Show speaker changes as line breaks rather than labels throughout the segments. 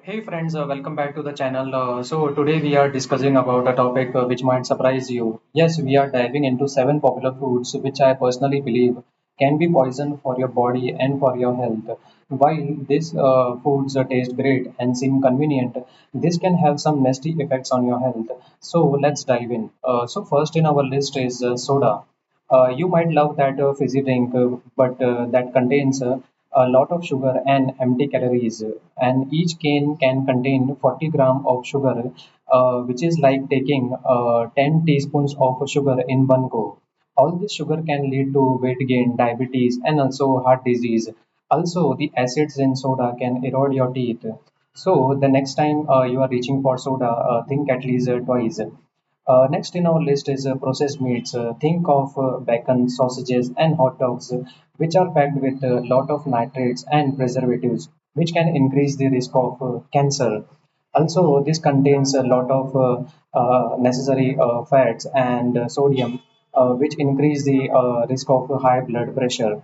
Hey friends, welcome back to the channel. So today we are discussing about a topic which might surprise you. Yes, we are diving into seven popular foods which I personally believe can be poison for your body and for your health. While these foods taste great and seem convenient, this can have some nasty effects on your health. So let's dive in. So first in our list is soda. You might love that fizzy drink, but that contains a lot of sugar and empty calories. And each can contain 40 gram of sugar, which is like taking 10 teaspoons of sugar in one go. All this sugar can lead to weight gain, diabetes, and also heart disease. Also, the acids in soda can erode your teeth. So, the next time you are reaching for soda, think at least twice. Next in our list is processed meats. Think of bacon, sausages, and hot dogs, which are packed with a lot of nitrates and preservatives, which can increase the risk of cancer. Also, this contains a lot of necessary fats and sodium, which increase the risk of high blood pressure.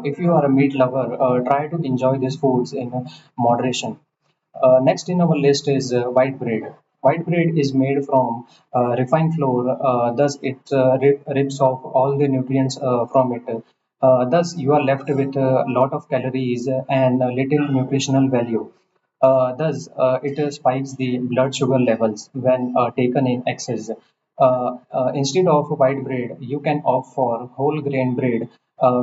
If you are a meat lover, try to enjoy these foods in moderation. Next in our list is white bread. White bread is made from refined flour, thus it rips off all the nutrients from it. Thus, you are left with a lot of calories and little nutritional value. Thus, it spikes the blood sugar levels when taken in excess. Instead of white bread, you can opt for whole grain bread,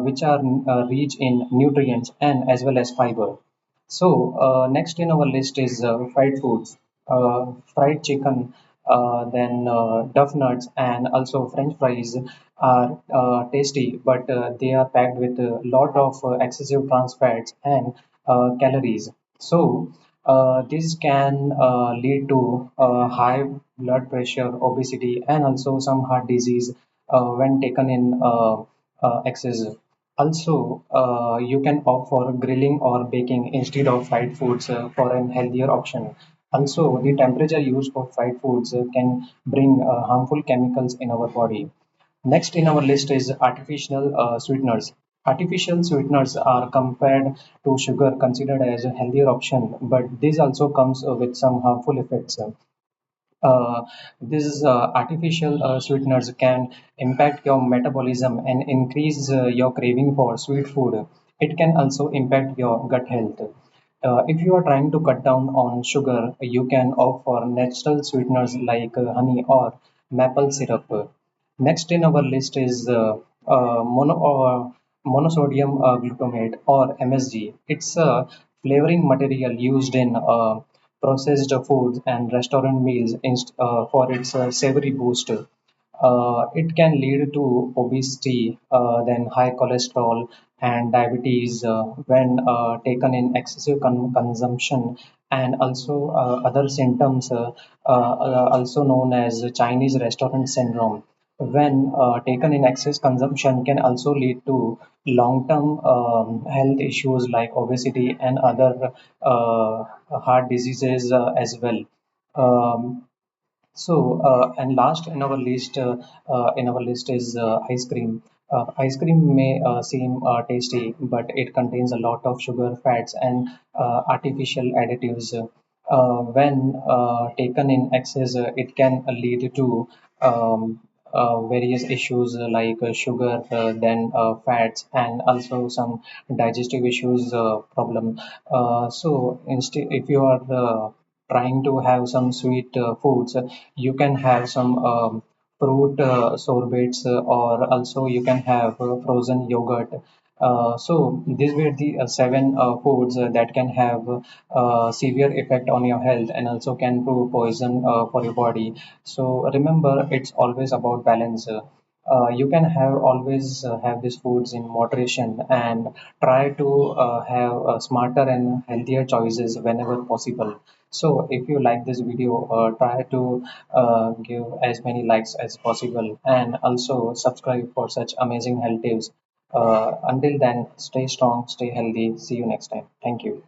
which are rich in nutrients and as well as fiber. So, next in our list is fried foods, fried chicken, then duff nuts, and also French fries are tasty, but they are packed with a lot of excessive trans fats and calories. So, this can lead to high blood pressure, obesity, and also some heart disease when taken in excess. Also, you can opt for grilling or baking instead of fried foods for an healthier option. Also, the temperature used for fried foods can bring harmful chemicals in our body. Next in our list is artificial sweeteners. Artificial sweeteners are compared to sugar considered as a healthier option, but this also comes with some harmful effects. These artificial sweeteners can impact your metabolism and increase your craving for sweet food. It can also impact your gut health. If you are trying to cut down on sugar, you can opt for natural sweeteners like honey or maple syrup. Next in our list is monosodium glutamate or MSG. It's a flavoring material used in processed foods and restaurant meals for its savory boost. It can lead to obesity, then high cholesterol and diabetes when taken in excessive consumption, and also other symptoms, also known as Chinese restaurant syndrome. When taken in excess consumption, can also lead to long-term health issues like obesity and other heart diseases as well. Um, and last in our list is ice cream. Ice cream may seem tasty, but it contains a lot of sugar, fats, and artificial additives. When taken in excess, it can lead to various issues like sugar, then fats, and also some digestive issues problem. So instead, if you are trying to have some sweet foods, you can have some fruit sorbets, or also you can have frozen yogurt. So these were the seven foods that can have severe effect on your health and also can prove poison for your body. So remember, it's always about balance. You can have always have these foods in moderation and try to have smarter and healthier choices whenever possible. So if you like this video, try to give as many likes as possible and also subscribe for such amazing health tips. Until then, stay strong, stay healthy. See you next time. Thank you.